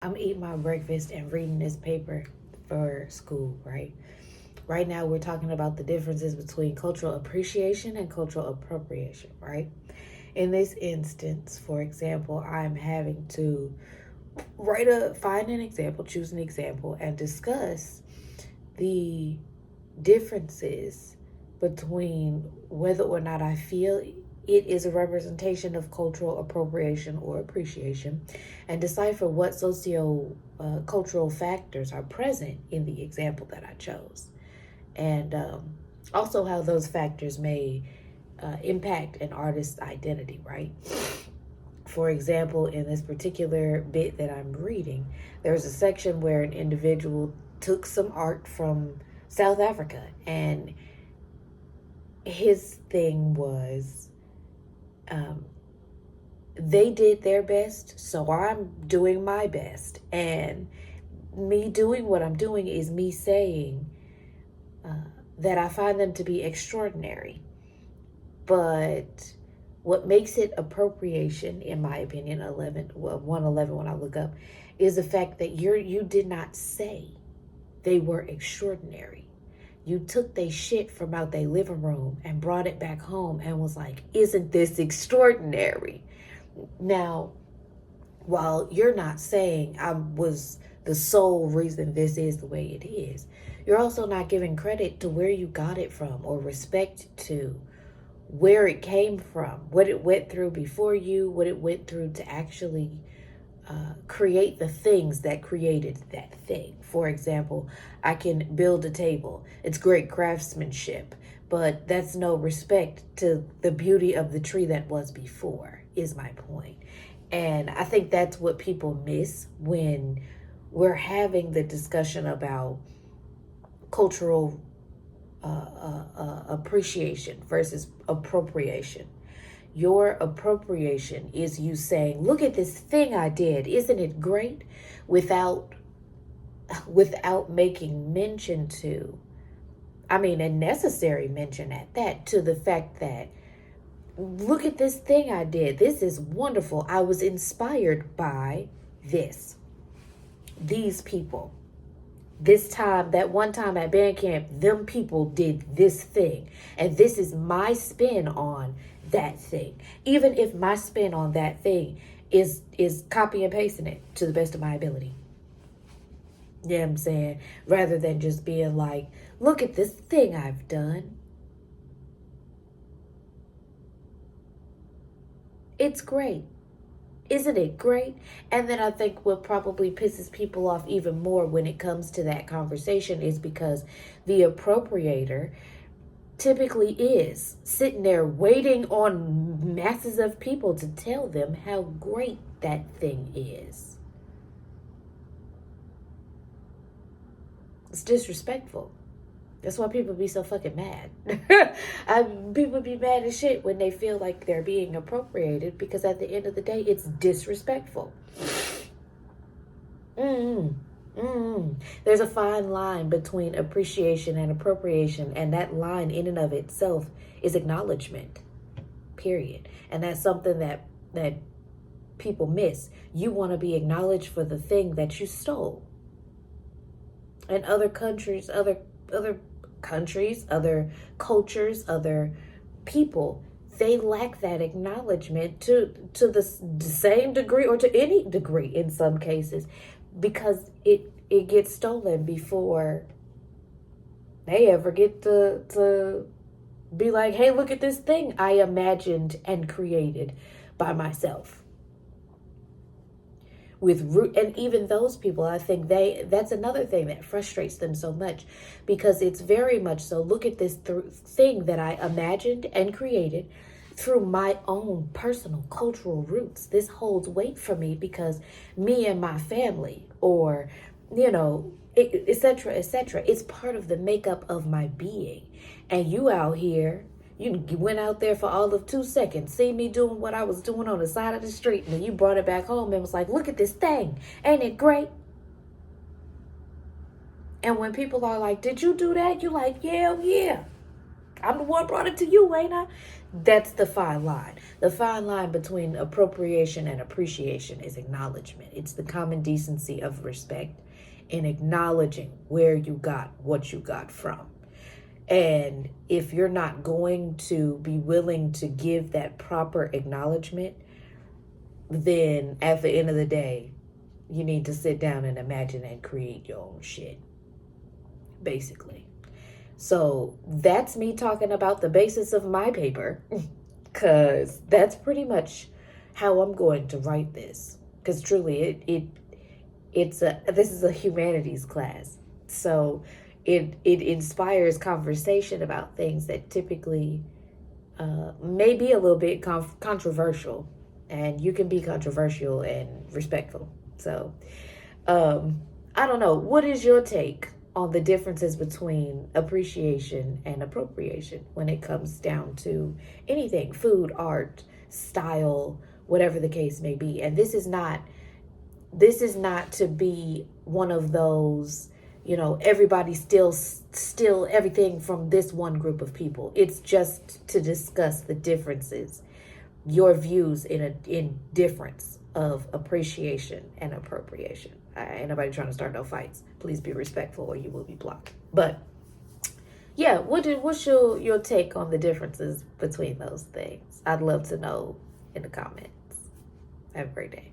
I'm eating my breakfast and reading this paper for school, right? Right now, we're talking about the differences between cultural appreciation and cultural appropriation, right? In this instance, for example, I'm having to find an example, choose an example, and discuss the differences between whether or not I feel it is a representation of cultural appropriation or appreciation, and decipher what socio cultural factors are present in the example that I chose, and also how those factors may impact an artist's identity, right? For example, in this particular bit that I'm reading, there's a section where an individual took some art from South Africa, and his thing was they did their best, so I'm doing my best. And me doing what I'm doing is me saying that I find them to be extraordinary. But what makes it appropriation, in my opinion, 111 when I look up, is the fact that you did not say they were extraordinary. You took they shit from out their living room and brought it back home and was like, isn't this extraordinary? Now, while you're not saying I was the sole reason this is the way it is, you're also not giving credit to where you got it from or respect to where it came from, what it went through before you, what it went through to actually create the things that created that thing. For example, I can build a table. It's great craftsmanship, but that's no respect to the beauty of the tree that was before, is my point. And I think that's what people miss when we're having the discussion about cultural appreciation versus appropriation. Your appropriation is you saying, look at this thing I did, isn't it great? Without making mention to, a necessary mention at that, to the fact that, look at this thing I did, this is wonderful, I was inspired by these people. This time, that one time at band camp, them people did this thing. And this is my spin on that thing. Even if my spin on that thing is copy and pasting it to the best of my ability. You know what I'm saying? Rather than just being like, look at this thing I've done. It's great. Isn't it great? And then I think what probably pisses people off even more when it comes to that conversation is because the appropriator typically is sitting there waiting on masses of people to tell them how great that thing is. It's disrespectful. That's why people be so fucking mad. People be mad as shit when they feel like they're being appropriated, because at the end of the day, it's disrespectful. There's a fine line between appreciation and appropriation, and that line in and of itself is acknowledgement, period. And that's something that people miss. You want to be acknowledged for the thing that you stole. And other countries, other cultures, other people, they lack that acknowledgement to the same degree, or to any degree in some cases, because it gets stolen before they ever get to be like, hey, look at this thing I imagined and created by myself. And even those people, I think that's another thing that frustrates them so much, because it's very much so, look at this thing that I imagined and created through my own personal cultural roots. This holds weight for me because me and my family, or, etc., etc. It's part of the makeup of my being. And you out here, you went out there for all of 2 seconds, see me doing what I was doing on the side of the street, and then you brought it back home and was like, look at this thing. Ain't it great? And when people are like, did you do that? You're like, yeah. I'm the one brought it to you, ain't I? That's the fine line. The fine line between appropriation and appreciation is acknowledgement. It's the common decency of respect in acknowledging where you got what you got from. And if you're not going to be willing to give that proper acknowledgement, then at the end of the day, you need to sit down and imagine and create your own shit, basically. So that's me talking about the basis of my paper, because that's pretty much how I'm going to write this. Because truly, this is a humanities class, so it inspires conversation about things that typically may be a little bit controversial, and you can be controversial and respectful. So I don't know. What is your take on the differences between appreciation and appropriation when it comes down to anything, food, art, style, whatever the case may be? And this is not to be one of those, everybody still everything from this one group of people. It's just to discuss the differences, your views in difference of appreciation and appropriation. Ain't nobody trying to start no fights. Please be respectful or you will be blocked. But yeah, what's your take on the differences between those things? I'd love to know in the comments. Have a great day.